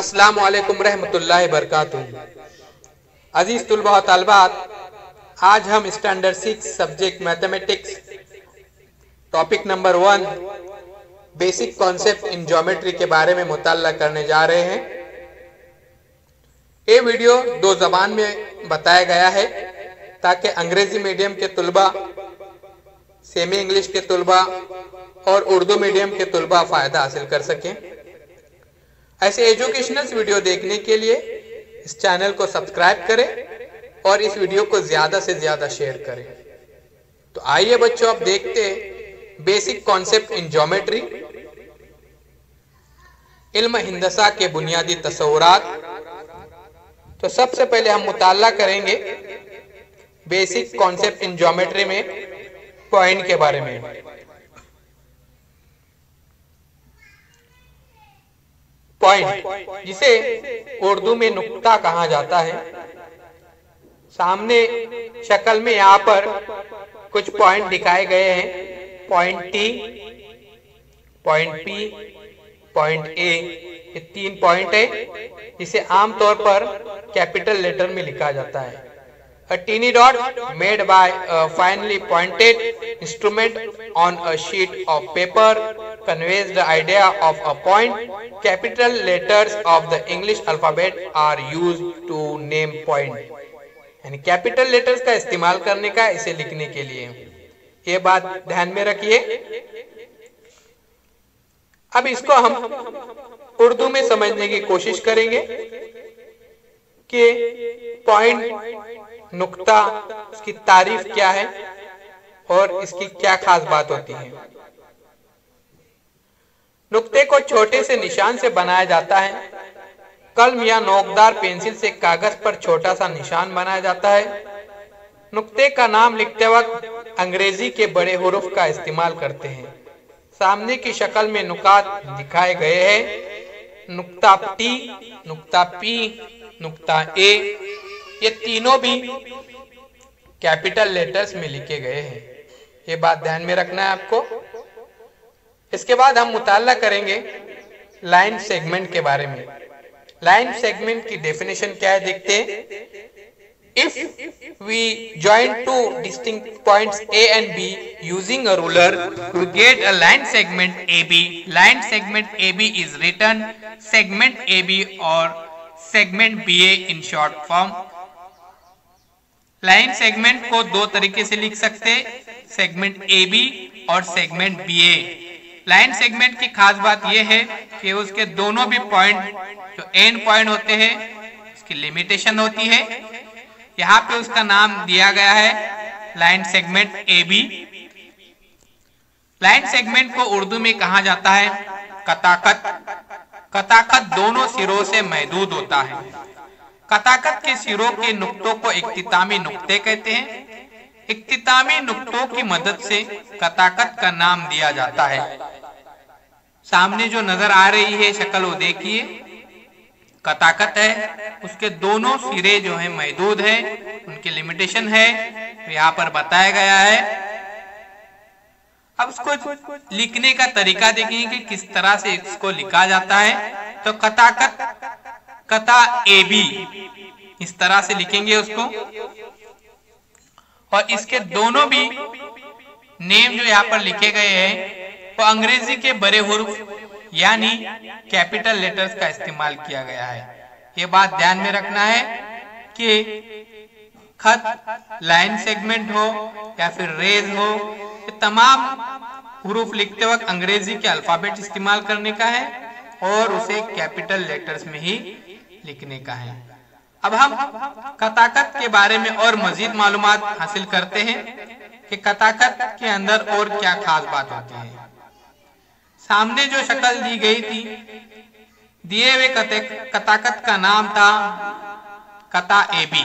अस्सलामु अलैकुम रहमतुल्लाहि बरकातुहू। अजीज तुलबा व तालिबात, आज हम standard 6 subject mathematics topic number 1 basic concept in geometry के बारे में मुताल्ला करने जा रहे हैं। ये वीडियो 2 ज़बान में बताया गया है ताकि अंग्रेजी मीडियम के तुलबा, सेमी इंग्लिश के तुलबा और उर्दू मीडियम के तुलबा फ़ायदा हासिल कर सकें। ऐसे एजुकेशनल वीडियो देखने के लिए इस चैनल को सब्सक्राइब करें और इस वीडियो को ज़्यादा से ज़्यादा शेयर करें। तो आइए बच्चों, अब देखते हैं बेसिक कॉन्सेप्ट इन ज्योमेट्री, इल्म हिंदसा के बुनियादी तसव्वुरात। तो सबसे पहले हम मुताल्ला करेंगे बेसिक कॉन्सेप्ट इन ज्योमेट्री में पॉइंट के बारे में। पॉइंट, जिसे उर्दू में नुक्ता कहा जाता है। सामने शक्ल में यहाँ पर कुछ पॉइंट दिखाए गए हैं। Point T, point P, point A, ये 3 पॉइंट है। इसे आमतौर पर कैपिटल लेटर में लिखा जाता है। A teeny dot made by a finely pointed instrument on a sheet of paper conveys the idea of a point. Capital letters of the English alphabet are used to name point. यानी capital letters का इस्तेमाल करने का इसे लिखने के लिए, ये बात ध्यान में रखिए। अब इसको हम उर्दू में समझने की कोशिश करेंगे कि पॉइंट, नुक्ता, इसकी तारीफ क्या है और इसकी क्या खास बात होती है। नुक्ते को छोटे से निशान से बनाया जाता है। कलम या नोकदार पेंसिल से कागज पर छोटा सा निशान बनाया जाता है। नुक्ते का नाम लिखते वक्त अंग्रेजी के बड़े हुरूफ का इस्तेमाल करते हैं। सामने की शक्ल में नुकात दिखाए गए हैं। नुक्ता टी, नुक्ता पी, नुक्ता ए, ये तीनों भी कैपिटल लेटर्स में लिखे गए हैं। ये बात ध्यान में रखना है आपको। इसके बाद हम मुताल्ला करेंगे लाइन सेगमेंट के बारे में। लाइन सेगमेंट की डेफिनेशन क्या है, देखते हैं। If we join two distinct points A and B using a ruler, we get a line segment A B. Line segment A B is written segment A B और segment B A in short form. Line segment को 2 तरीके से लिख सकते हैं, segment A B और segment B A. Line segment की खास बात यह है कि उसके दोनों भी पॉइंट जो एंड पॉइंट होते हैं, उसकी लिमिटेशन होती है। यहाँ पे उसका नाम दिया गया है line segment A B. Line segment को उर्दू में कहा जाता है कताकत। कताकत दोनों सिरों से महदूद होता है। कताकत के सिरों के नुक्तों को इख्तितामी नुक्ते कहते हैं। इख्तितामी नुक्तों की मदद से कताकत का नाम दिया जाता है। सामने जो नजर आ रही है शक्ल, वो देखिए, कताकत है। उसके दोनों सिरे जो है महदूद है, उनकी लिमिटेशन है, यहाँ पर बताया गया है। अब उसको लिखने का तरीका देखेंगे कि किस तरह से इसको लिखा जाता है। तो कताकत, कता ए बी, इस तरह से लिखेंगे उसको। और इसके दोनों भी नेम जो यहाँ पर लिखे गए हैं वो अंग्रेजी के बड़े हुरूफ यानी कैपिटल लेटर्स का इस्तेमाल किया गया है। ये बात ध्यान में रखना है कि खत, लाइन सेगमेंट हो या फिर रेज हो, ये तमाम हुरूफ लिखते वक्त अंग्रेजी के अल्फाबेट इस्तेमाल करने का है और उसे कैपिटल लेटर्स में ही लिखने का है। अब हम कताकत के बारे में और मजीद मालूमात हासिल करते हैं कि कताकत के अंदर और क्या खास बात होती है। सामने जो शक्ल दी गई थी, दिए हुए कताकत का नाम था कता ए बी।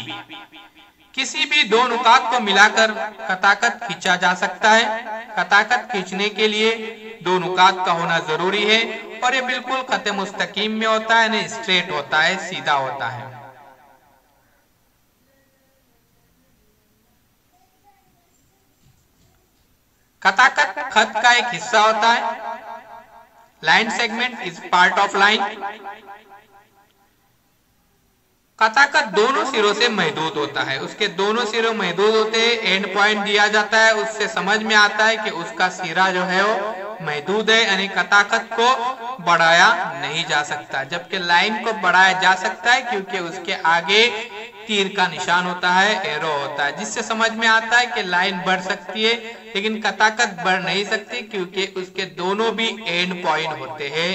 किसी भी 2 नुकात को मिलाकर कताकत खींचा जा सकता है। कताकत खींचने के लिए 2 नुकात का होना जरूरी है और ये बिल्कुल खत मुस्तकीम में होता है, नहीं स्ट्रेट होता है, सीधा होता है। कताकत खत का एक हिस्सा होता है। Line segment is part of line. कथाकथ दोनों सिरों से महदूद होता है, उसके दोनों सिरों महदूद होते हैं, एंड पॉइंट दिया जाता है, उससे समझ में आता है कि उसका सिरा जो है वो महदूद है, यानी कथाकथ को बढ़ाया नहीं जा सकता, जबकि लाइन को बढ़ाया जा सकता है क्योंकि उसके आगे तीर का निशान होता है, एरो होता है, जिससे समझ में आता है कि लाइन बढ़ सकती है, लेकिन कथाकथ बढ़ नहीं सकती क्योंकि उसके दोनों भी एंड पॉइंट होते हैं।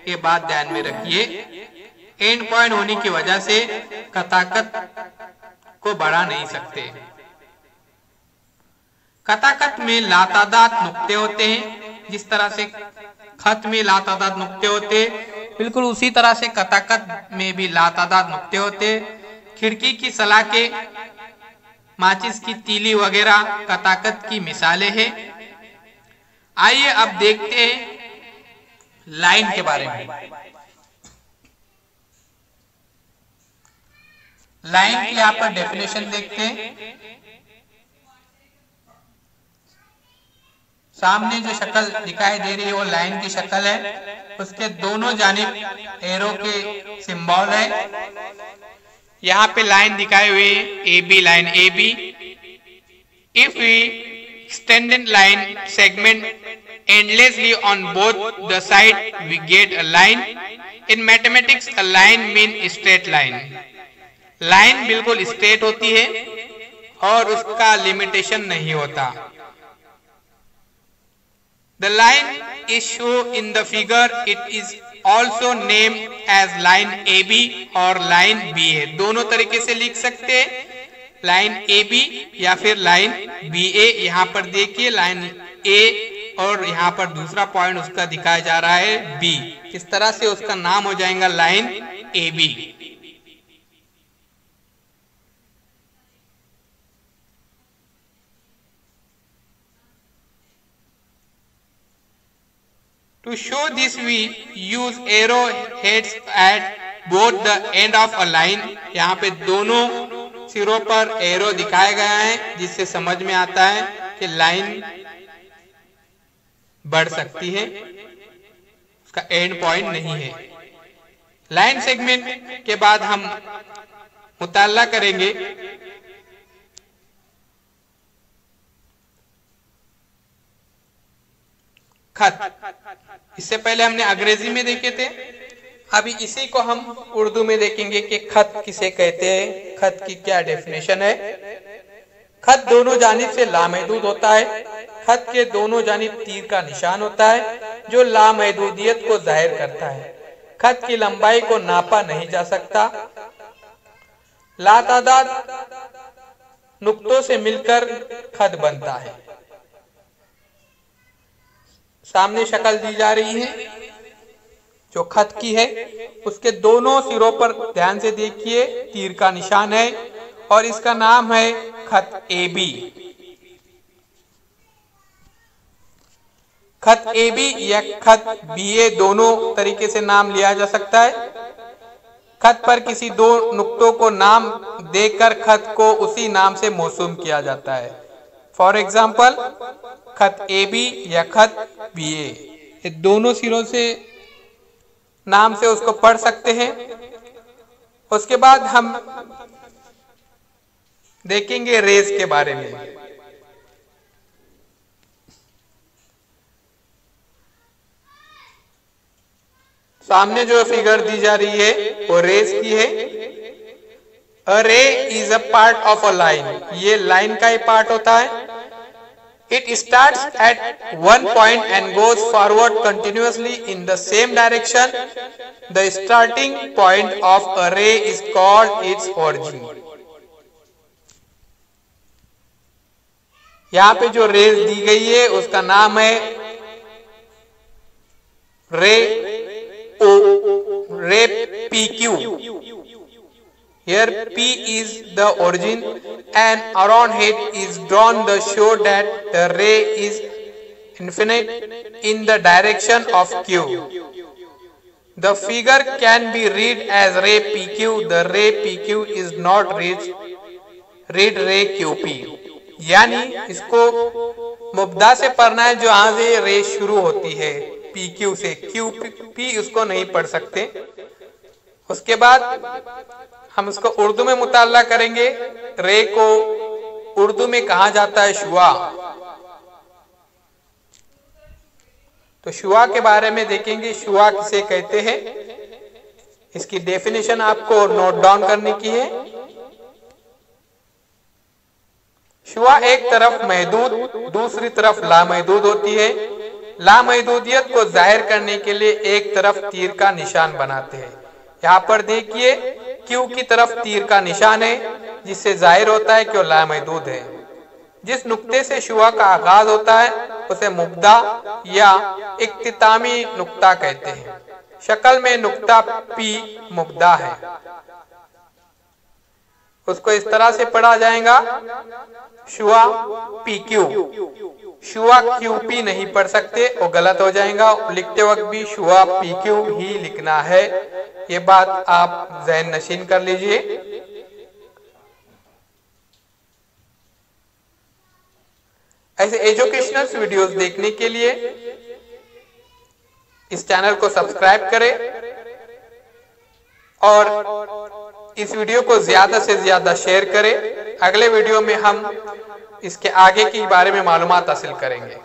ये बात ध्यान में रखिए, एंड पॉइंट होने की वजह से कथाकथ को बढ़ा नहीं सकते। कथाकथ में लातादाद नुक्ते होते हैं, जिस तरह से खत में लातादाद नुक्ते होते, बिल्कुल उसी तरह से कथाकथ में भी लातादाद नुक्ते होते। खिड़की की सलाखें, माचिस की तीली वगैरह कथाकथ की मिसालें हैं। आइए अब देखते हैं लाइन के बारे में। लाइन की यहाँ पर डेफिनेशन देखते हैं। सामने जो शक्ल दिखाई दे रही है वो लाइन की शक्ल है, उसके दोनों जानिब एरो के सिंबल है। यहाँ पे लाइन दिखाई हुई है, A B line A B. If we extended line segment endlessly on both the side we get a line. In mathematics a line mean straight line. Line बिल्कुल स्ट्रेट होती है और उसका लिमिटेशन नहीं होता। The line is shown in the figure. It is also named as line AB और line BA। दोनों तरीके से लिख सकते हैं, लाइन AB या फिर लाइन BA। यहाँ पर देखिए लाइन A और यहाँ पर दूसरा पॉइंट उसका दिखाया जा रहा है B। इस तरह से उसका नाम हो जाएगा line AB। To show this we use arrow heads at both the end of a line। यहाँ पे दोनों सिरों पर एरो दिखाया गया है, जिससे समझ में आता है कि लाइन बढ़ सकती है, उसका एंड पॉइंट नहीं है। लाइन सेगमेंट के बाद हम मुताला करेंगे खत। इससे पहले हमने अंग्रेजी में देखे थे, अभी इसी को हम उर्दू में देखेंगे कि खत किसे कहते हैं, खत की क्या डेफिनेशन है। खत दोनों जानिब से लामहदूद होता है। खत के दोनों जानिब तीर का निशान होता है जो लामहदूदियत को जाहिर करता है। खत की लंबाई को नापा नहीं जा सकता। लातादाद नुक्तों से मिलकर खत बनता है। सामने शक्ल दी जा रही है जो खत की है, उसके दोनों सिरों पर ध्यान से देखिए तीर का निशान है और इसका नाम है खत AB। खत AB या खत BA दोनों तरीके से नाम लिया जा सकता है। खत पर किसी दो नुक्तों को नाम देकर खत को उसी नाम से मौसूम किया जाता है। फॉर एग्जाम्पल खत AB या खत BA, ये दोनों सिरों से नाम से उसको पढ़ सकते हैं। उसके बाद हम देखेंगे रेस के बारे में। सामने जो फिगर दी जा रही है वो रेस की है। अ रे is a part of a line, ये लाइन का ही पार्ट होता है। It starts at one point and goes forward continuously in the same direction. The starting point of a ray is called its origin. यहाँ पे जो race दी गई है उसका नाम है रे O, रे PQ। Here P is the origin and around it is drawn to show that the ray is infinite in the direction of Q. The figure can be read as ray PQ. The ray PQ is not read ray QP। यानी इसको मुब्दा से पढ़ना है, जहां से रे शुरू होती है PQ से, QP उसको नहीं पढ़ सकते। उसके बाद हम इसको उर्दू में मुताला करेंगे। रे को उर्दू में कहा जाता है शुआ। तो शुआ के बारे में देखेंगे, शुआ किसे कहते हैं, इसकी डेफिनेशन आपको नोट डाउन करने की है। शुआ एक तरफ महदूद, दूसरी तरफ लामहदूद होती है। लामहदूदियत को जाहिर करने के लिए एक तरफ तीर का निशान बनाते हैं। यहाँ पर देखिए क्यू की तरफ तीर का निशान है, जिससे जाहिर होता है कि वो लामहदूद है। जिस नुक्ते से शुआ का आगाज होता है उसे मुब्दा या इख्तितामी नुक्ता कहते हैं। शक्ल में नुक्ता पी मुब्दा है। उसको इस तरह से पढ़ा जाएगा, शुआ पी क्यू। शुआ क्यू पी नहीं पढ़ सकते, वो गलत हो जाएगा। लिखते वक्त भी शुआ पी क्यू ही लिखना है। ये बात आप ज़हन नशीन कर लीजिए। ऐसे एजुकेशनल वीडियोस देखने के लिए इस चैनल को सब्सक्राइब करें और इस वीडियो को ज्यादा से ज्यादा शेयर करें। अगले वीडियो में हम इसके आगे के बारे में मालूमात हासिल करेंगे।